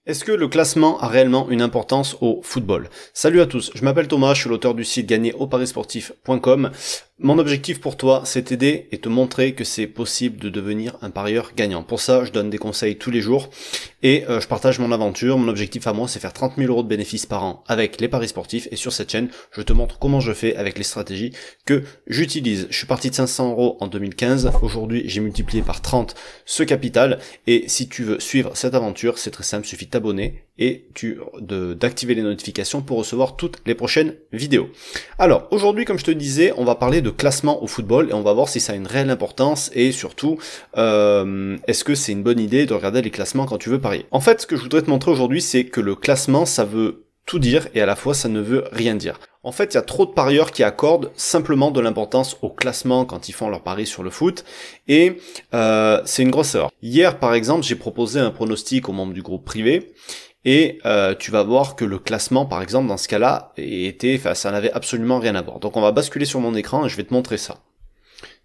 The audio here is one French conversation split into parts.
Est-ce que le classement a réellement une importance au football? Salut à tous, je m'appelle Thomas, je suis l'auteur du site gagnerauparissportif.com. Mon objectif pour toi, c'est t'aider et te montrer que c'est possible de devenir un parieur gagnant. Pour ça, je donne des conseils tous les jours et je partage mon aventure. Mon objectif à moi, c'est faire 30 000 € de bénéfices par an avec les paris sportifs. Et sur cette chaîne, je te montre comment je fais avec les stratégies que j'utilise. Je suis parti de 500 € en 2015. Aujourd'hui, j'ai multiplié par 30 ce capital. Et si tu veux suivre cette aventure, c'est très simple, il suffit de t'abonner et d'activer les notifications pour recevoir toutes les prochaines vidéos. Alors, aujourd'hui, comme je te disais, on va parler de classement au football et on va voir si ça a une réelle importance et surtout, est-ce que c'est une bonne idée de regarder les classements quand tu veux parier. En fait, ce que je voudrais te montrer aujourd'hui, c'est que le classement, ça veut tout dire et à la fois ça ne veut rien dire. En fait, il y a trop de parieurs qui accordent simplement de l'importance au classement quand ils font leur pari sur le foot et c'est une grosse erreur. Hier, par exemple, j'ai proposé un pronostic aux membres du groupe privé et tu vas voir que le classement, par exemple, dans ce cas-là, ça n'avait absolument rien à voir. Donc on va basculer sur mon écran et je vais te montrer ça.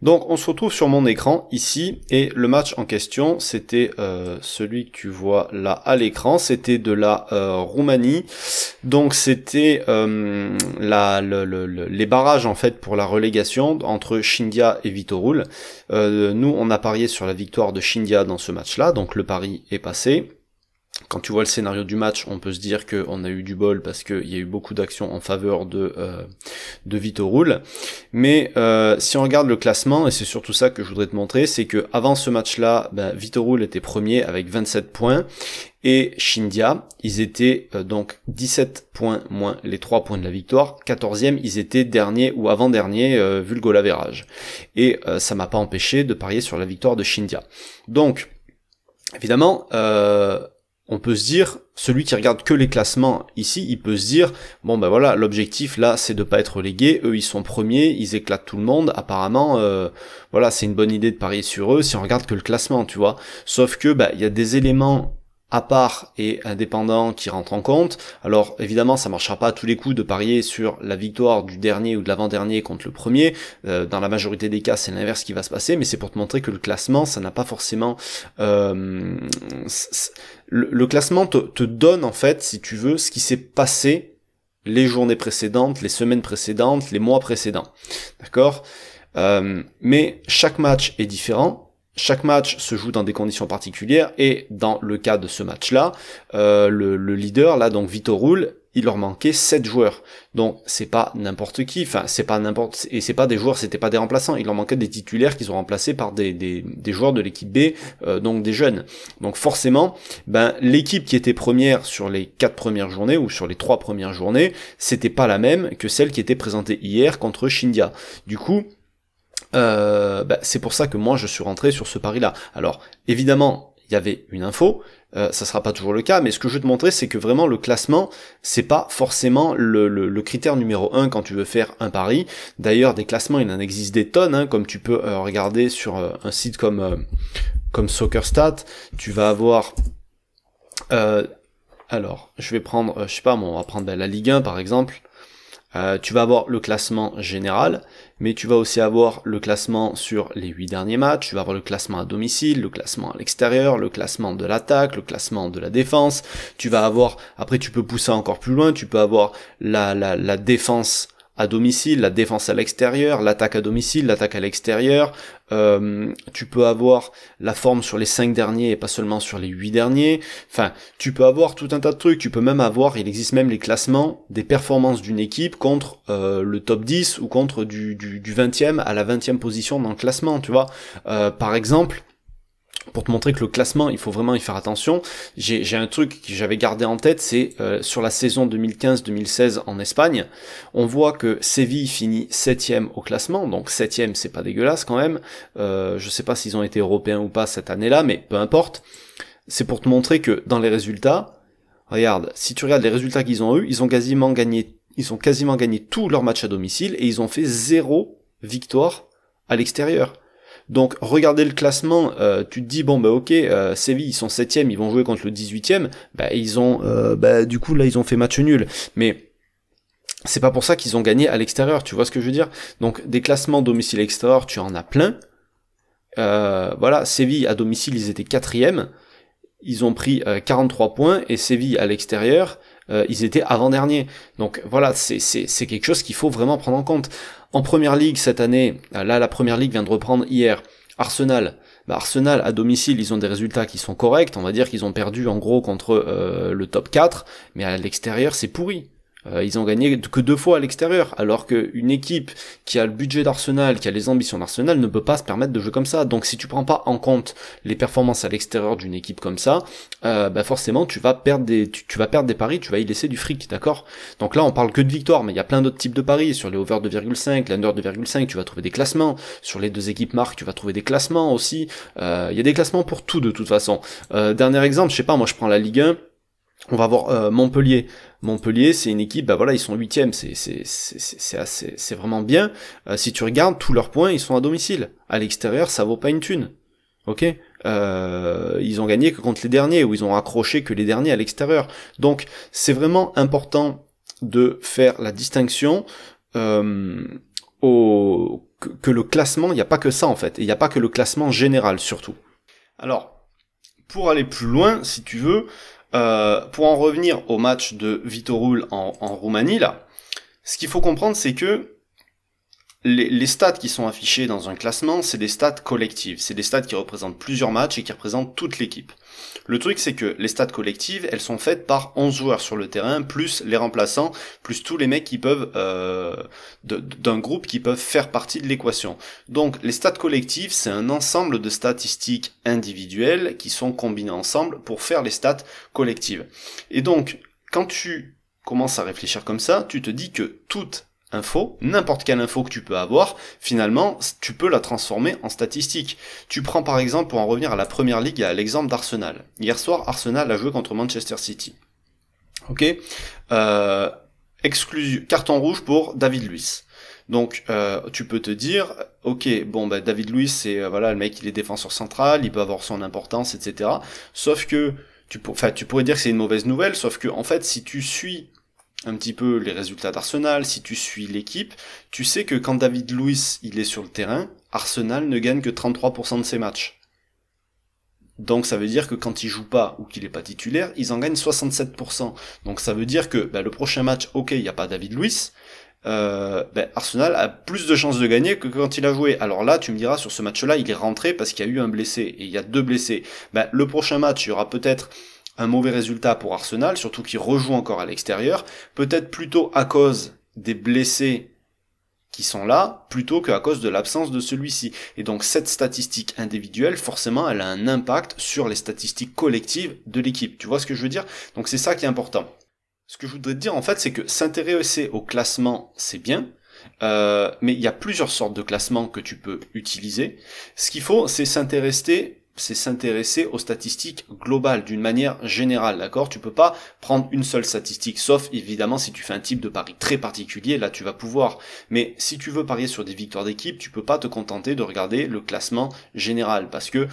Donc on se retrouve sur mon écran ici et le match en question c'était celui que tu vois là à l'écran, c'était de la Roumanie, donc c'était les barrages en fait pour la relégation entre Scindia et Viitorul. Nous on a parié sur la victoire de Scindia dans ce match là, donc le pari est passé. Quand tu vois le scénario du match, on peut se dire qu'on a eu du bol parce qu'il y a eu beaucoup d'actions en faveur de Viitorul. Mais si on regarde le classement, et c'est surtout ça que je voudrais te montrer, c'est que avant ce match-là, Viitorul était premier avec 27 points. Et Scindia, ils étaient donc 17 points moins les 3 points de la victoire. 14e, ils étaient dernier ou avant-dernier vu le goal average. Et ça m'a pas empêché de parier sur la victoire de Scindia. Donc, évidemment, on peut se dire, celui qui regarde que les classements ici, il peut se dire, bon ben voilà, l'objectif là c'est de pas être relégué, eux ils sont premiers, ils éclatent tout le monde, apparemment, voilà, c'est une bonne idée de parier sur eux si on regarde que le classement, tu vois. Sauf que il y a des éléments à part et indépendants qui rentrent en compte. Alors évidemment ça marchera pas à tous les coups de parier sur la victoire du dernier ou de l'avant-dernier contre le premier, dans la majorité des cas c'est l'inverse qui va se passer, mais c'est pour te montrer que le classement ça n'a pas forcément le classement te donne en fait, si tu veux, ce qui s'est passé les journées précédentes, les semaines précédentes, les mois précédents, d'accord, mais chaque match est différent. Chaque match se joue dans des conditions particulières et dans le cas de ce match-là, le leader là, donc Viitorul, il leur manquait 7 joueurs. Donc c'est pas n'importe qui, enfin c'est pas des joueurs, c'était pas des remplaçants, il leur manquait des titulaires qu'ils ont remplacés par des joueurs de l'équipe B, donc des jeunes. Donc forcément, l'équipe qui était première sur les 4 premières journées ou sur les 3 premières journées, c'était pas la même que celle qui était présentée hier contre Scindia. Du coup, c'est pour ça que moi je suis rentré sur ce pari-là. Alors évidemment, il y avait une info, ça sera pas toujours le cas, mais ce que je veux te montrer, c'est que vraiment le classement, c'est pas forcément le critère numéro 1 quand tu veux faire un pari. D'ailleurs, des classements, il en existe des tonnes, comme tu peux regarder sur un site comme SoccerStat. Tu vas avoir alors, je vais prendre, je sais pas, on va prendre la Ligue 1 par exemple. Tu vas avoir le classement général, mais tu vas aussi avoir le classement sur les 8 derniers matchs, tu vas avoir le classement à domicile, le classement à l'extérieur, le classement de l'attaque, le classement de la défense, tu vas avoir, après tu peux pousser encore plus loin, tu peux avoir la défense à domicile, la défense à l'extérieur, l'attaque à domicile, l'attaque à l'extérieur, tu peux avoir la forme sur les 5 derniers et pas seulement sur les 8 derniers, enfin, tu peux avoir tout un tas de trucs, tu peux même avoir, il existe même les classements des performances d'une équipe contre le top 10 ou contre du 20e à la 20e position dans le classement, tu vois, par exemple, pour te montrer que le classement, il faut vraiment y faire attention. J'ai un truc que j'avais gardé en tête, c'est sur la saison 2015-2016 en Espagne, on voit que Séville finit 7e au classement, donc 7e c'est pas dégueulasse quand même, je sais pas s'ils ont été européens ou pas cette année-là, mais peu importe, c'est pour te montrer que dans les résultats, regarde, si tu regardes les résultats qu'ils ont eu, ils ont quasiment gagné tous leurs matchs à domicile et ils ont fait 0 victoire à l'extérieur. Donc regardez le classement, tu te dis ok, Séville ils sont 7e, ils vont jouer contre le 18e, ils ont du coup là ils ont fait match nul, mais c'est pas pour ça qu'ils ont gagné à l'extérieur, tu vois ce que je veux dire. Donc des classements domicile extérieur, tu en as plein. Voilà, Séville à domicile ils étaient 4e, ils ont pris 43 points, et Séville à l'extérieur, ils étaient avant-derniers. Donc voilà, c'est quelque chose qu'il faut vraiment prendre en compte. En première ligue cette année, là la première ligue vient de reprendre hier, Arsenal. Arsenal à domicile, ils ont des résultats qui sont corrects, on va dire qu'ils ont perdu en gros contre le top 4, mais à l'extérieur c'est pourri. Ils ont gagné que 2 fois à l'extérieur, alors qu'une équipe qui a le budget d'Arsenal, qui a les ambitions d'Arsenal, ne peut pas se permettre de jouer comme ça. Donc si tu prends pas en compte les performances à l'extérieur d'une équipe comme ça, forcément tu vas perdre tu vas perdre des paris, tu vas y laisser du fric, d'accord? Donc là on parle que de victoire, mais il y a plein d'autres types de paris. Sur les over 2,5, l'under 2,5, tu vas trouver des classements. Sur les 2 équipes marques, tu vas trouver des classements aussi. Il y a des classements pour tout de toute façon. Dernier exemple, je sais pas, moi je prends la Ligue 1. On va voir Montpellier. Montpellier, c'est une équipe, voilà, ils sont 8e, c'est vraiment bien. Si tu regardes tous leurs points, ils sont à domicile. À l'extérieur, ça vaut pas une thune. Ok, ils ont gagné que contre les derniers, ou ils ont accroché que les derniers à l'extérieur. Donc, c'est vraiment important de faire la distinction que le classement, il n'y a pas que ça en fait, et il n'y a pas que le classement général surtout. Alors, pour aller plus loin, si tu veux, pour en revenir au match de Viitorul en Roumanie, là, ce qu'il faut comprendre, c'est que les stats qui sont affichés dans un classement, c'est des stats collectives. C'est des stats qui représentent plusieurs matchs et qui représentent toute l'équipe. Le truc, c'est que les stats collectives, elles sont faites par 11 joueurs sur le terrain, plus les remplaçants, plus tous les mecs qui peuvent d'un groupe qui peuvent faire partie de l'équation. Donc, les stats collectives, c'est un ensemble de statistiques individuelles qui sont combinées ensemble pour faire les stats collectives. Et donc, quand tu commences à réfléchir comme ça, tu te dis que toute info, n'importe quelle info que tu peux avoir, finalement, tu peux la transformer en statistique. Tu prends par exemple, pour en revenir à la première ligue, à l'exemple d'Arsenal. Hier soir, Arsenal a joué contre Manchester City. Ok, carton rouge pour David Luiz. Donc, tu peux te dire, ok, bon, David Luiz, c'est voilà, le mec, il est défenseur central, il peut avoir son importance, etc. Sauf que, tu pourrais dire que c'est une mauvaise nouvelle, sauf que, en fait, si tu suis un petit peu les résultats d'Arsenal, si tu suis l'équipe, tu sais que quand David Luiz il est sur le terrain, Arsenal ne gagne que 33% de ses matchs. Donc ça veut dire que quand il joue pas ou qu'il est pas titulaire, ils en gagnent 67%. Donc ça veut dire que le prochain match, ok, il n'y a pas David Luiz, Arsenal a plus de chances de gagner que quand il a joué. Alors là, tu me diras, sur ce match-là, il est rentré parce qu'il y a eu un blessé, et il y a 2 blessés. Le prochain match, il y aura peut-être un mauvais résultat pour Arsenal, surtout qu'il rejoue encore à l'extérieur, peut-être plutôt à cause des blessés qui sont là, plutôt qu'à cause de l'absence de celui-ci. Et donc cette statistique individuelle, forcément, elle a un impact sur les statistiques collectives de l'équipe. Tu vois ce que je veux dire? Donc c'est ça qui est important. Ce que je voudrais te dire, en fait, c'est que s'intéresser au classement, c'est bien, mais il y a plusieurs sortes de classements que tu peux utiliser. Ce qu'il faut, c'est s'intéresser aux statistiques globales d'une manière générale, d'accord? Tu peux pas prendre une seule statistique, sauf évidemment si tu fais un type de pari très particulier, là tu vas pouvoir. Mais si tu veux parier sur des victoires d'équipe, tu peux pas te contenter de regarder le classement général, parce que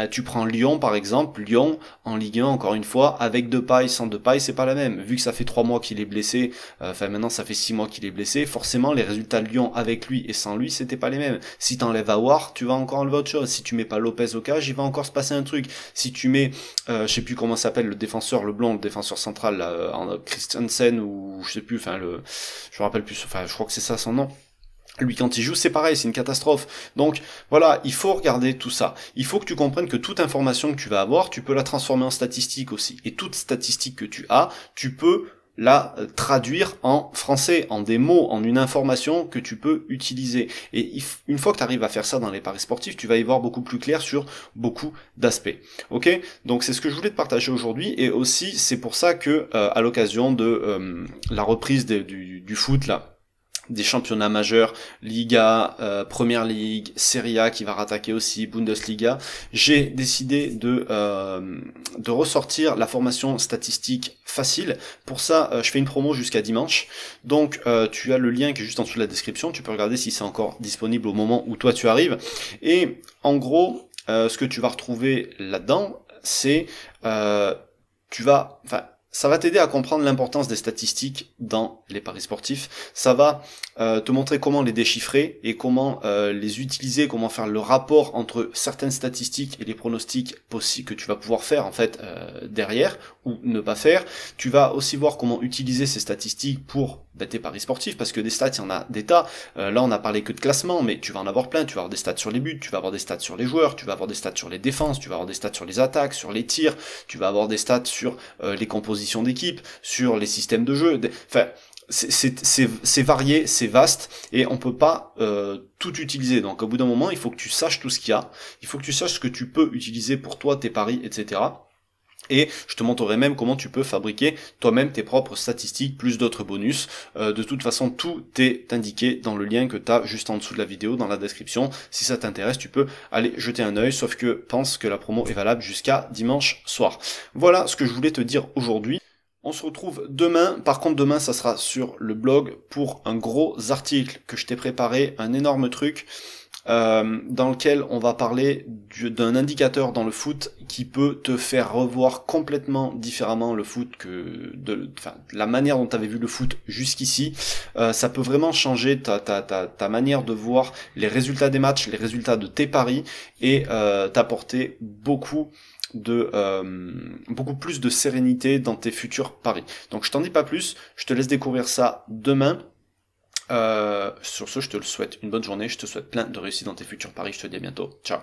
tu prends Lyon par exemple, Lyon en Ligue 1 encore une fois, avec Depay, sans Depay, c'est pas la même. Vu que ça fait 3 mois qu'il est blessé, maintenant ça fait 6 mois qu'il est blessé, forcément les résultats de Lyon avec lui et sans lui, c'était pas les mêmes. Si t'enlèves Aouar, tu vas encore enlever autre chose. Si tu mets pas Lopez au cage, il va encore se passer un truc. Si tu mets, je sais plus comment s'appelle le défenseur, le blond, le défenseur central, Christensen ou je sais plus, je me rappelle plus, je crois que c'est ça son nom. Lui, quand il joue, c'est pareil, c'est une catastrophe. Donc, voilà, il faut regarder tout ça. Il faut que tu comprennes que toute information que tu vas avoir, tu peux la transformer en statistique aussi. Et toute statistique que tu as, tu peux la traduire en français, en des mots, en une information que tu peux utiliser. Et une fois que tu arrives à faire ça dans les paris sportifs, tu vas y voir beaucoup plus clair sur beaucoup d'aspects. Ok? Donc c'est ce que je voulais te partager aujourd'hui, et aussi c'est pour ça que à l'occasion de la reprise du foot là, des championnats majeurs, Liga, Première Ligue, Serie A qui va rattaquer aussi, Bundesliga, j'ai décidé de ressortir la formation statistique facile. Pour ça, je fais une promo jusqu'à dimanche. Donc, tu as le lien qui est juste en dessous de la description. Tu peux regarder si c'est encore disponible au moment où toi tu arrives. Et en gros, ce que tu vas retrouver là-dedans, c'est ça va t'aider à comprendre l'importance des statistiques dans les paris sportifs. Ça va te montrer comment les déchiffrer et comment les utiliser, comment faire le rapport entre certaines statistiques et les pronostics possibles que tu vas pouvoir faire en fait derrière ou ne pas faire. Tu vas aussi voir comment utiliser ces statistiques pour tes paris sportifs, parce que des stats, il y en a des tas. Là, on a parlé que de classement, mais tu vas en avoir plein. Tu vas avoir des stats sur les buts, tu vas avoir des stats sur les joueurs, tu vas avoir des stats sur les défenses, tu vas avoir des stats sur les attaques, sur les tirs, tu vas avoir des stats sur les compositions d'équipe, sur les systèmes de jeu. Enfin, c'est varié, c'est vaste, et on peut pas tout utiliser. Donc au bout d'un moment, il faut que tu saches tout ce qu'il y a, il faut que tu saches ce que tu peux utiliser pour toi, tes paris, etc. Et je te montrerai même comment tu peux fabriquer toi-même tes propres statistiques, plus d'autres bonus. De toute façon, tout est indiqué dans le lien que tu as juste en dessous de la vidéo, dans la description. Si ça t'intéresse, tu peux aller jeter un œil, sauf que pense que la promo est valable jusqu'à dimanche soir. Voilà ce que je voulais te dire aujourd'hui. On se retrouve demain. Par contre, demain, ça sera sur le blog pour un gros article que je t'ai préparé, un énorme truc. Dans lequel on va parler d'un indicateur dans le foot qui peut te faire revoir complètement différemment le foot que la manière dont tu avais vu le foot jusqu'ici. Ça peut vraiment changer ta manière de voir les résultats des matchs, les résultats de tes paris, et t'apporter beaucoup plus de sérénité dans tes futurs paris. Donc je t'en dis pas plus, je te laisse découvrir ça demain. Sur ce, je te le souhaite une bonne journée, je te souhaite plein de réussite dans tes futurs paris, je te dis à bientôt, ciao.